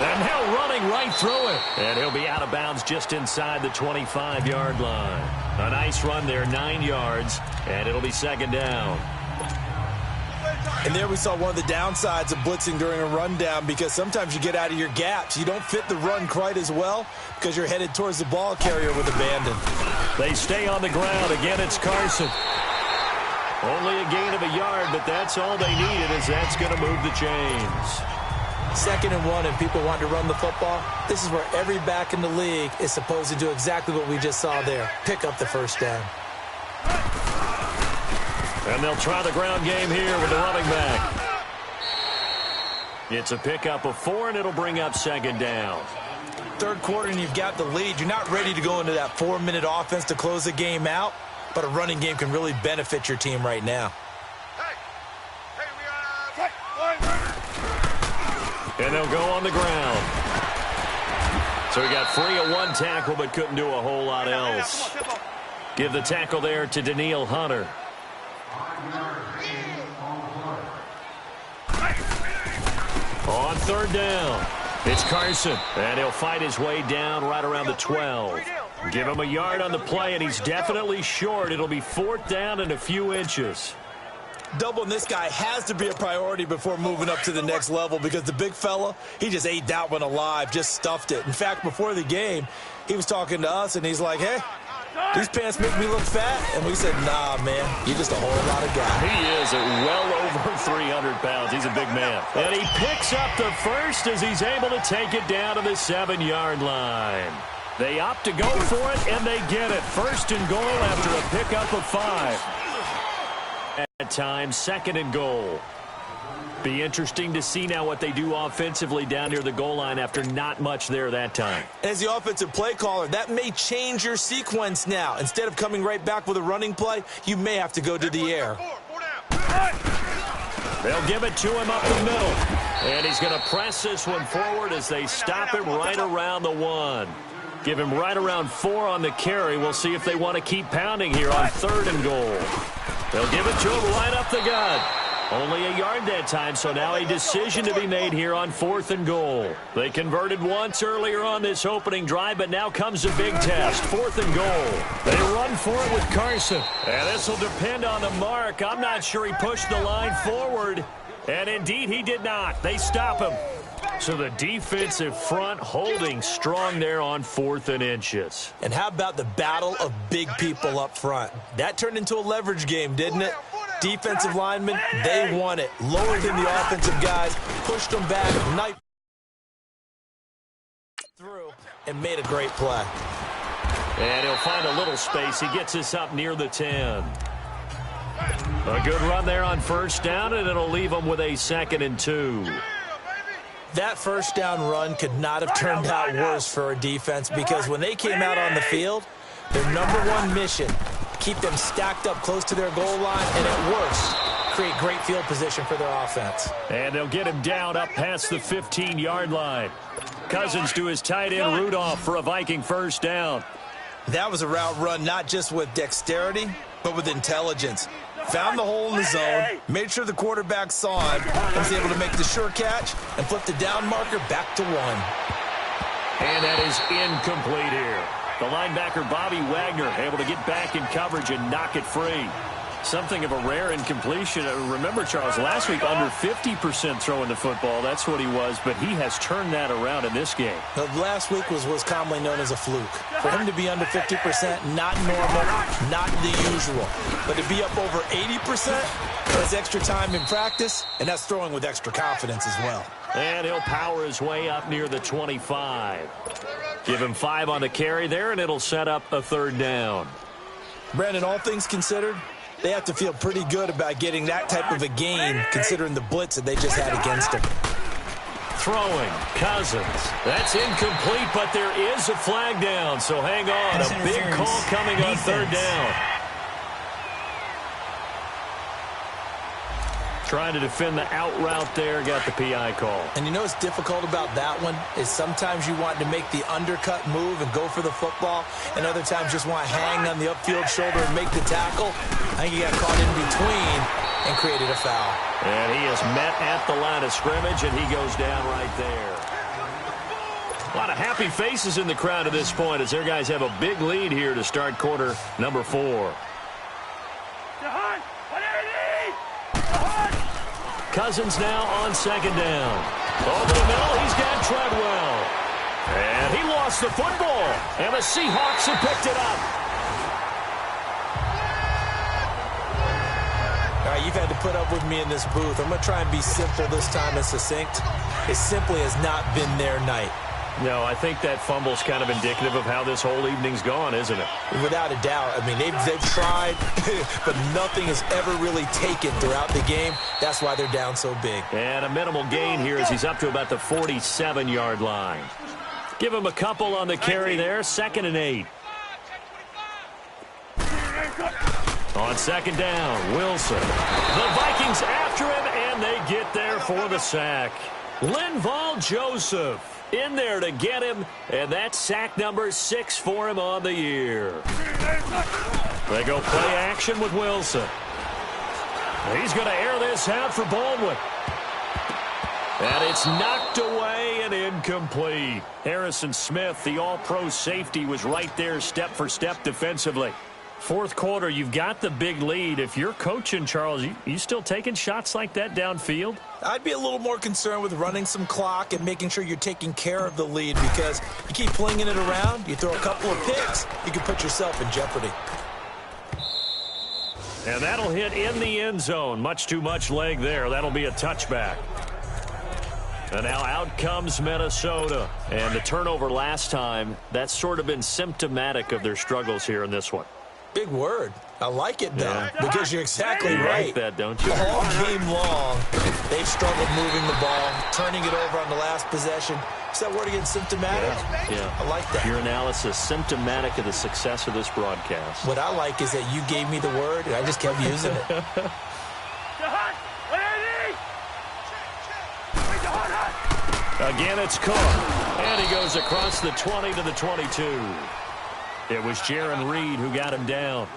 And now running right through it. And he'll be out of bounds just inside the 25-yard line. A nice run there, 9 yards, and it'll be second down. And there we saw one of the downsides of blitzing during a rundown, because sometimes you get out of your gaps. You don't fit the run quite as well because you're headed towards the ball carrier with abandon. They stay on the ground. Again, it's Carson. Only a gain of a yard, but that's all they needed, as that's going to move the chains. 2nd and 1, and people want to run the football. This is where every back in the league is supposed to do exactly what we just saw there. Pick up the first down. And they'll try the ground game here with the running back. It's a pickup of 4, and it'll bring up second down. 3rd quarter, and you've got the lead. You're not ready to go into that 4-minute offense to close the game out, but a running game can really benefit your team right now. And they'll go on the ground. So he got free of 1 tackle, but couldn't do a whole lot else. Give the tackle there to Danielle Hunter. On 3rd down, it's Carson, and he'll fight his way down right around the 12. Give him a yard on the play, and he's definitely short. It'll be 4th down and a few inches. Doubling this guy has to be a priority before moving up to the next level, because the big fella, he just ate that one alive, just stuffed it. In fact, before the game, he was talking to us, and he's like, hey, these pants make me look fat. And we said, nah, man, you're just a whole lot of guy. He is at well over 300 pounds. He's a big man. And he picks up the first as he's able to take it down to the 7-yard line. They opt to go for it, and they get it. 1st and goal after a pickup of 5. At time, 2nd and goal. Be interesting to see now what they do offensively down near the goal line after not much there that time. As the offensive play caller, that may change your sequence now. Instead of coming right back with a running play, you may have to go to the air. They'll give it to him up the middle. And he's going to press this one forward as they stop him right around the 1. Give him right around 4 on the carry. We'll see if they want to keep pounding here on 3rd and goal. They'll give it to him right up the gut. Only a yard that time, so now a decision to be made here on 4th and goal. They converted once earlier on this opening drive, but now comes a big test. 4th and goal. They run for it with Carson. And this will depend on the mark. I'm not sure he pushed the line forward. And indeed, he did not. They stop him. So the defensive front holding strong there on 4th and inches. And how about the battle of big people up front? That turned into a leverage game, didn't it? Defensive linemen, they won it. Lowered in the offensive guys, pushed them back, knifed through, and made a great play. And he'll find a little space. He gets us up near the 10. A good run there on 1st down, and it'll leave him with a 2nd and 2. That 1st down run could not have turned out worse for a defense, because when they came out on the field, their #1 mission, keep them stacked up close to their goal line, and at worst, create great field position for their offense. And they'll get him down up past the 15-yard line. Cousins to his tight end Rudolph for a Viking 1st down. That was a route run not just with dexterity, but with intelligence. Found the hole in the zone, made sure the quarterback saw him, and was able to make the sure catch and flip the down marker back to 1. And that is incomplete here. The linebacker Bobby Wagner able to get back in coverage and knock it free. Something of a rare incompletion. Remember, Charles, last week under 50% throwing the football. That's what he was, but he has turned that around in this game. Last week was commonly known as a fluke. For him to be under 50%, not normal, not the usual. But to be up over 80%, that's extra time in practice, and that's throwing with extra confidence as well. And he'll power his way up near the 25. Give him 5 on the carry there, and it'll set up a 3rd down. Brandon, all things considered, they have to feel pretty good about getting that type of a gain, considering the blitz that they just had against them. Throwing, Cousins. That's incomplete, but there is a flag down, so hang on. A big call coming on 3rd down. Trying to defend the out route there, got the PI call. And you know what's difficult about that one is sometimes you want to make the undercut move and go for the football, and other times just want to hang on the upfield shoulder and make the tackle. I think he got caught in between and created a foul. And he is met at the line of scrimmage, and he goes down right there. A lot of happy faces in the crowd at this point as their guys have a big lead here to start quarter number 4. Cousins now on 2nd down. Over the middle, he's got Treadwell. And he lost the football. And the Seahawks have picked it up. All right, you've had to put up with me in this booth. I'm going to try and be simple this time and succinct. It simply has not been their night. No, I think that fumble's kind of indicative of how this whole evening's gone, isn't it? Without a doubt. I mean, they've tried, but nothing has ever really taken throughout the game. That's why they're down so big. And a minimal gain here as he's up to about the 47-yard line. Give him a couple on the carry there. 2nd and 8. On 2nd down, Wilson. The Vikings after him, and they get there for the sack. Linval Joseph in there to get him, and that's sack number 6 for him on the year. They go play action with Wilson. He's going to air this out for Baldwin. And it's knocked away and incomplete. Harrison Smith, the all-pro safety, was right there step for step defensively. 4th quarter, you've got the big lead. If you're coaching, Charles, you still taking shots like that downfield? I'd be a little more concerned with running some clock and making sure you're taking care of the lead, because you keep flinging it around, you throw a couple of picks, you can put yourself in jeopardy. And that'll hit in the end zone. Much too much leg there. That'll be a touchback. And now out comes Minnesota. And the turnover last time, that's sort of been symptomatic of their struggles here in this one. Big word. I like it, though, because you're exactly right. You like that, don't you? All game long, they've struggled moving the ball, turning it over on the last possession. Is that word again, symptomatic? Yeah. I like that. Your analysis, symptomatic of the success of this broadcast. What I like is that you gave me the word, and I just kept using it. Again, it's Cook. And he goes across the 20 to the 22. It was Jaron Reed who got him down.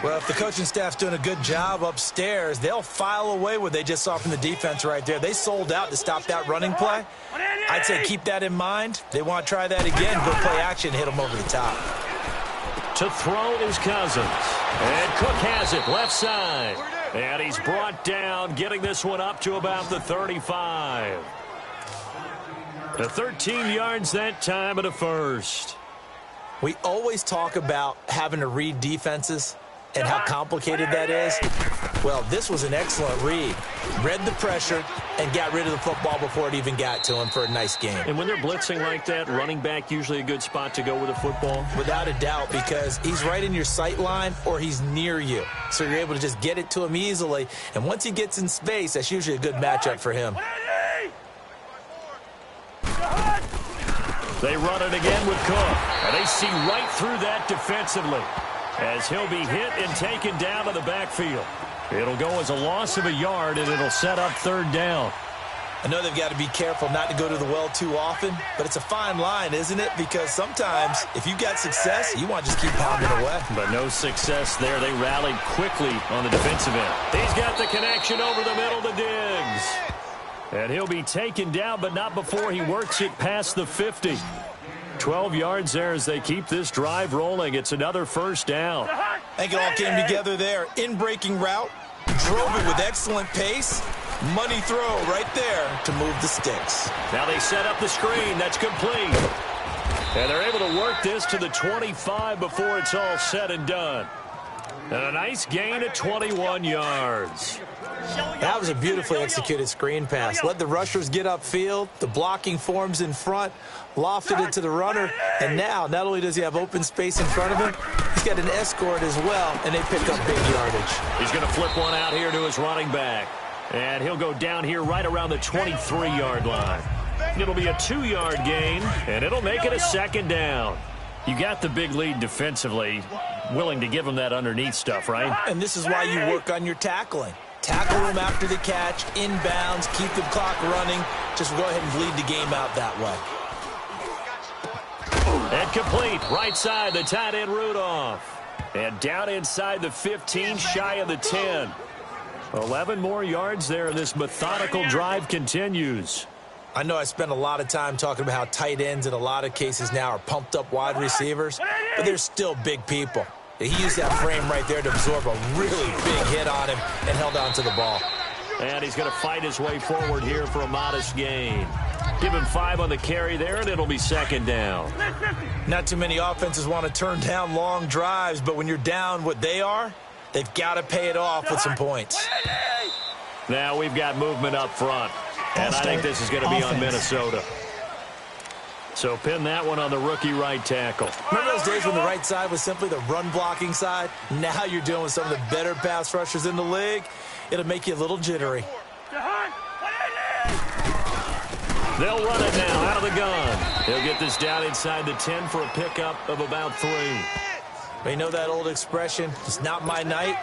Well, if the coaching staff's doing a good job upstairs, they'll file away what they just saw from the defense right there. They sold out to stop that running play. I'd say keep that in mind. They want to try that again, go play action, hit them over the top. To throw is Cousins. And Cook has it, left side. And he's brought down, getting this one up to about the 35. The 13 yards that time of the first. We always talk about having to read defenses and how complicated that is. Well, this was an excellent read. Read the pressure and got rid of the football before it even got to him for a nice game. And when they're blitzing like that, running back usually a good spot to go with the football? Without a doubt, because he's right in your sight line or he's near you. So you're able to just get it to him easily. And once he gets in space, that's usually a good matchup for him. They run it again with Cook. And they see right through that defensively as he'll be hit and taken down to the backfield. It'll go as a loss of a yard, and it'll set up third down. I know they've got to be careful not to go to the well too often, but it's a fine line, isn't it? Because sometimes if you've got success, you want to just keep pounding away. But no success there. They rallied quickly on the defensive end. He's got the connection over the middle to Diggs. And he'll be taken down, but not before he works it past the 50. 12 yards there as they keep this drive rolling. It's another first down. I think it all came together there. In-breaking route, drove it with excellent pace. Money throw right there to move the sticks. Now they set up the screen. That's complete. And they're able to work this to the 25 before it's all said and done. And a nice gain of 21 yards. That was a beautifully executed screen pass. Let the rushers get upfield. The blocking forms in front. Lofted it to the runner. And now, not only does he have open space in front of him, he's got an escort as well, and they pick up big yardage. He's going to flip one out here to his running back. And he'll go down here right around the 23-yard line. It'll be a 2-yard gain, and it'll make it a second down. You got the big lead defensively. Willing to give him that underneath stuff, right? And this is why you work on your tackling. Tackle him after the catch, inbounds, keep the clock running. Just go ahead and bleed the game out that way. And complete. Right side, the tight end Rudolph. And down inside the 15, shy of the 10. 11 more yards there, and this methodical drive continues. I know I spent a lot of time talking about how tight ends in a lot of cases now are pumped-up wide receivers, but they're still big people. He used that frame right there to absorb a really big hit on him and held on to the ball. And he's going to fight his way forward here for a modest gain. Give him 5 on the carry there, and it'll be second down. Not too many offenses want to turn down long drives, but when you're down what they are, they've got to pay it off with some points. Now we've got movement up front, and I think this is going to be on Minnesota. So pin that one on the rookie right tackle. Remember those days when the right side was simply the run-blocking side? Now you're dealing with some of the better pass rushers in the league. It'll make you a little jittery. They'll run it now out of the gun. He'll get this down inside the 10 for a pickup of about 3. But you know that old expression, it's not my night?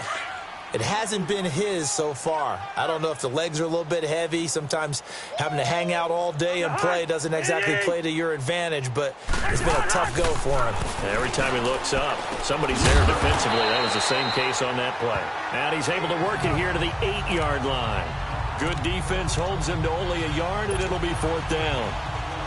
It hasn't been his so far. I don't know if the legs are a little bit heavy. Sometimes having to hang out all day and play doesn't exactly play to your advantage, but it's been a tough go for him. Every time he looks up, somebody's there defensively. That was the same case on that play. And he's able to work it here to the 8-yard line. Good defense holds him to only a yard, and it'll be 4th down.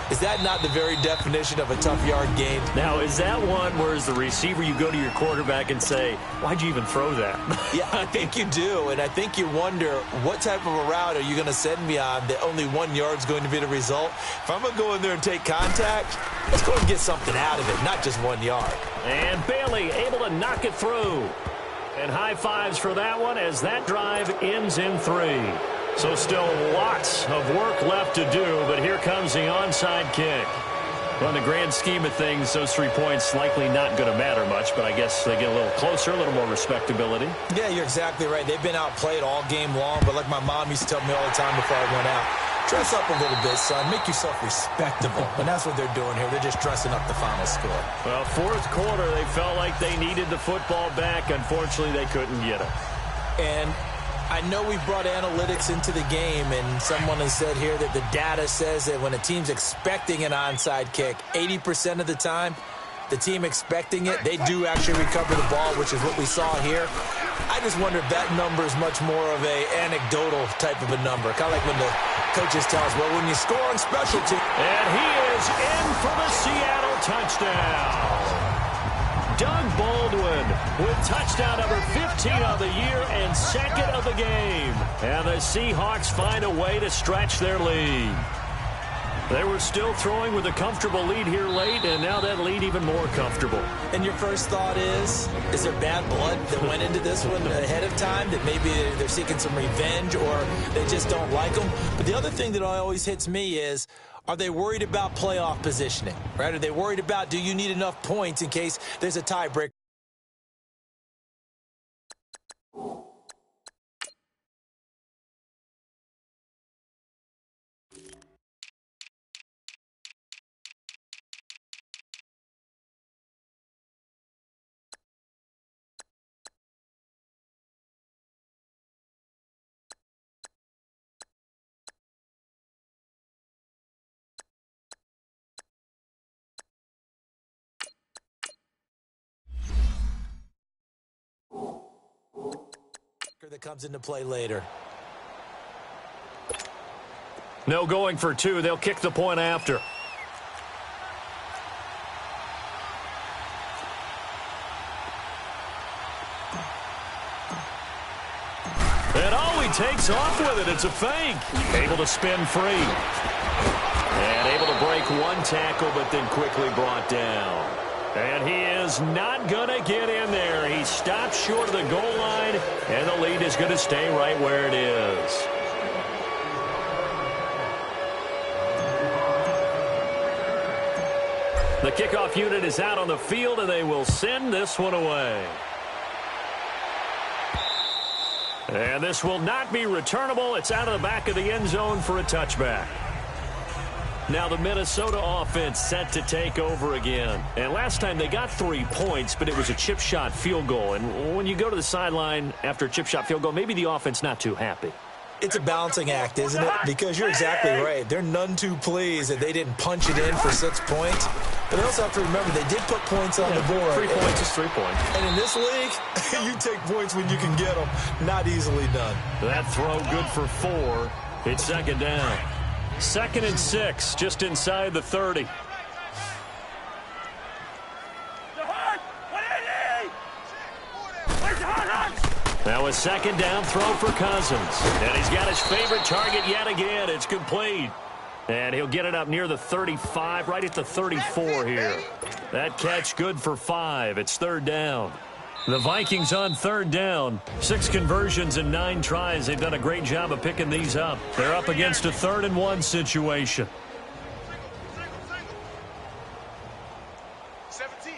Is that not the very definition of a tough yard gain? Now, is that one where as the receiver you go to your quarterback and say, why'd you even throw that? Yeah, I think you do, and I think you wonder what type of a route are you going to send me on that only 1 yard's going to be the result? If I'm going to go in there and take contact, let's go and get something out of it, not just 1 yard. And Bailey able to knock it through. And high fives for that one as that drive ends in 3. So still lots of work left to do, but here comes the onside kick. Well, in the grand scheme of things, those 3 points likely not going to matter much, but I guess they get a little closer, a little more respectability. Yeah, you're exactly right. They've been outplayed all game long, but like my mom used to tell me all the time before I went out, dress up a little bit, son. Make yourself respectable. And that's what they're doing here. They're just dressing up the final score. Well, 4th quarter, they felt like they needed the football back. Unfortunately, they couldn't get it. And I know we've brought analytics into the game, and someone has said here that the data says that when a team's expecting an onside kick, 80% of the time, the team expecting it, they do actually recover the ball, which is what we saw here. I just wonder if that number is much more of a anecdotal type of a number, kind of like when the coaches tell us, well, when you score on special teams. And he is in for the Seattle touchdown. Doug Baldwin with touchdown number 15 of the year and 2nd of the game. And the Seahawks find a way to stretch their lead. They were still throwing with a comfortable lead here late, and now that lead even more comfortable. And your first thought is there bad blood that went into this one ahead of time, that maybe they're seeking some revenge or they just don't like them? But the other thing that always hits me is, are they worried about playoff positioning, right? Are they worried about, do you need enough points in case there's a tiebreak? That comes into play later. No going for two. They'll kick the point after. And oh, he takes off with it. It's a fake. Able to spin free. And able to break one tackle, but then quickly brought down. And he is not going to get in there. He stops short of the goal line, and the lead is going to stay right where it is. The kickoff unit is out on the field, and they will send this one away. And this will not be returnable. It's out of the back of the end zone for a touchback. Now the Minnesota offense set to take over again. And last time they got 3 points, but it was a chip shot field goal. And when you go to the sideline after a chip shot field goal, maybe the offense not too happy. It's a balancing act, isn't it? Because you're exactly right. They're none too pleased that they didn't punch it in for 6 points. But they also have to remember they did put points on the board. 3 points is 3 points. And in this league, you take points when you can get them. Not easily done. That throw good for 4. It's second down. 2nd and 6, just inside the 30. Now a second down throw for Cousins. And he's got his favorite target yet again. It's complete. And he'll get it up near the 35, right at the 34 here. That catch good for 5. It's 3rd down. The Vikings on 3rd down. 6 conversions and 9 tries. They've done a great job of picking these up. They're up against a 3rd and 1 situation. 17.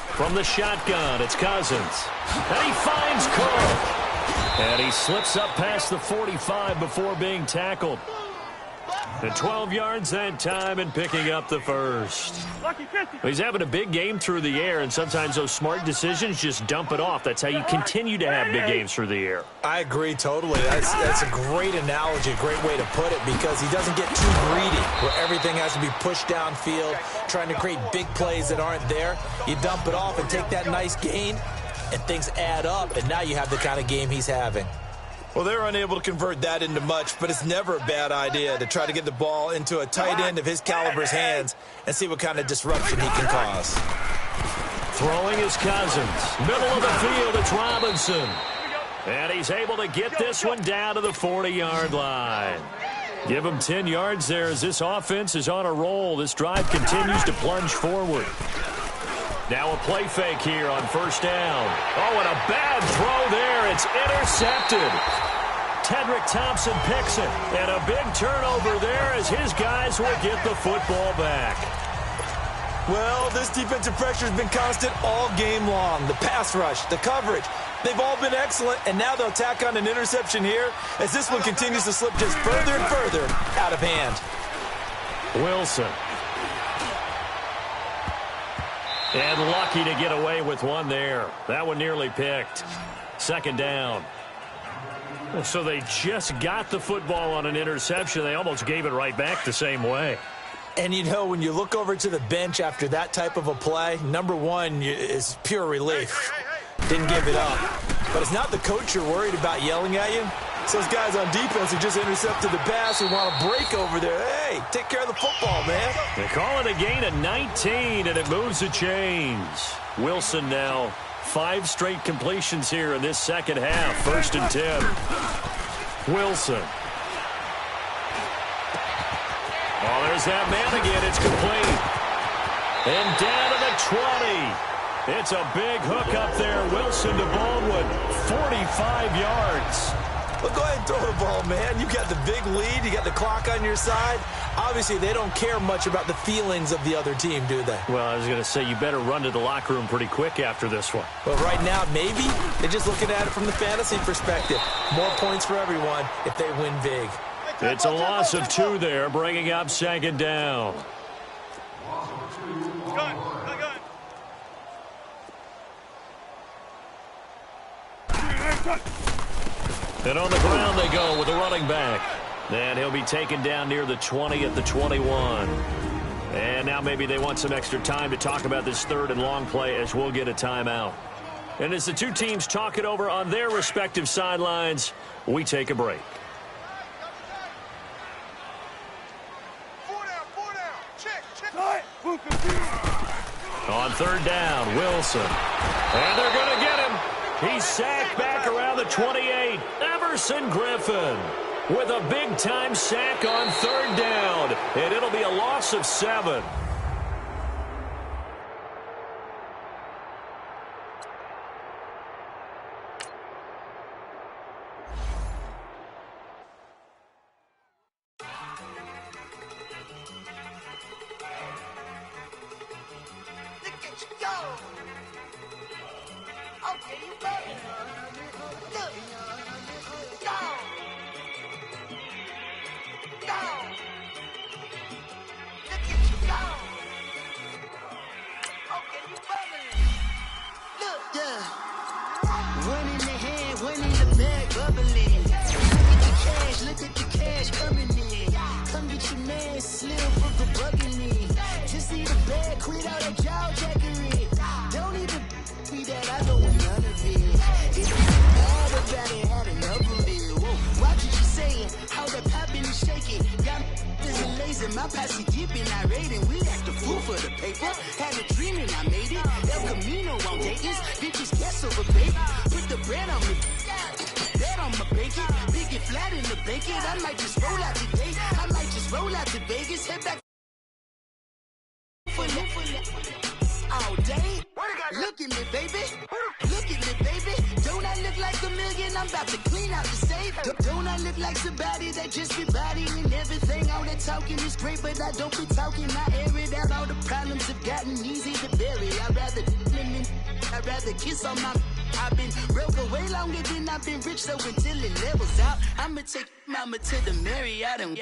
From the shotgun, it's Cousins. And he finds Cook. And he slips up past the 45 before being tackled. And 12 yards that time and picking up the first. He's having a big game through the air, and sometimes those smart decisions just dump it off. That's how you continue to have big games through the air. I agree totally. That's a great analogy, a great way to put it, because he doesn't get too greedy where everything has to be pushed downfield, trying to create big plays that aren't there. You dump it off and take that nice gain, and things add up, and now you have the kind of game he's having. Well, they're unable to convert that into much, but it's never a bad idea to try to get the ball into a tight end of his caliber's hands and see what kind of disruption he can cause. Throwing is Cousins. Middle of the field, it's Robinson. And he's able to get this one down to the 40-yard line. Give him 10 yards there as this offense is on a roll. This drive continues to plunge forward. Now a play fake here on 1st down. Oh, and a bad throw there. It's intercepted. Tedrick Thompson picks it. And a big turnover there as his guys will get the football back. Well, this defensive pressure has been constant all game long. The pass rush, the coverage, they've all been excellent, and now they'll tack on an interception here as this one continues to slip just further and further out of hand. Wilson. And lucky to get away with one there. That one nearly picked. 2nd down. So they just got the football on an interception. They almost gave it right back the same way. And, you know, when you look over to the bench after that type of a play, number one is pure relief. Didn't give it up. But it's not the coach you're worried about yelling at you. It's those guys on defense who just intercepted the pass and want to break over there. Hey, take care of the football, man. They call it a gain of 19, and it moves the chains. Wilson now 5 straight completions here in this second half. 1st and 10. Wilson. has that man again. It's complete. And down to the 20. It's a big hook up there. Wilson to Baldwin. 45 yards. Well, go ahead and throw the ball, man. You got the big lead. You got the clock on your side. Obviously, they don't care much about the feelings of the other team, do they? Well, I was going to say, you better run to the locker room pretty quick after this one. But right now, maybe they're just looking at it from the fantasy perspective. More points for everyone if they win big. It's a loss of 2 there, bringing up second down. Gun. And on the ground they go with the running back. And he'll be taken down near the 20 at the 21. And now maybe they want some extra time to talk about this third and long play as we'll get a timeout. And as the two teams talk it over on their respective sidelines, we take a break. 4 down. Check. On third down, Wilson. And they're going to get him. He's sacked back around the 28. Everson Griffin with a big-time sack on third down. And it'll be a loss of 7. My passy deep and I raiding. We act a fool for the paper. Had a dream and I made it. El Camino on Dayton's. Bitches guess over baby. Put the bread on me. Bet on my bacon. Big it flat in the bacon. I might just roll out today. I might just roll out to Vegas. Head back all day. Look at me, baby. Look at me, baby. Don't I look like a million? I'm about to clean out the safe. Don't I look like somebody that just be bodying everything? All that talking is great, but I don't be talking. I air it out. All the problems have gotten easy to bury. I'd rather kiss on my. I've been broke way longer than I've been rich, so until it levels out, I'ma take mama to the Marriott and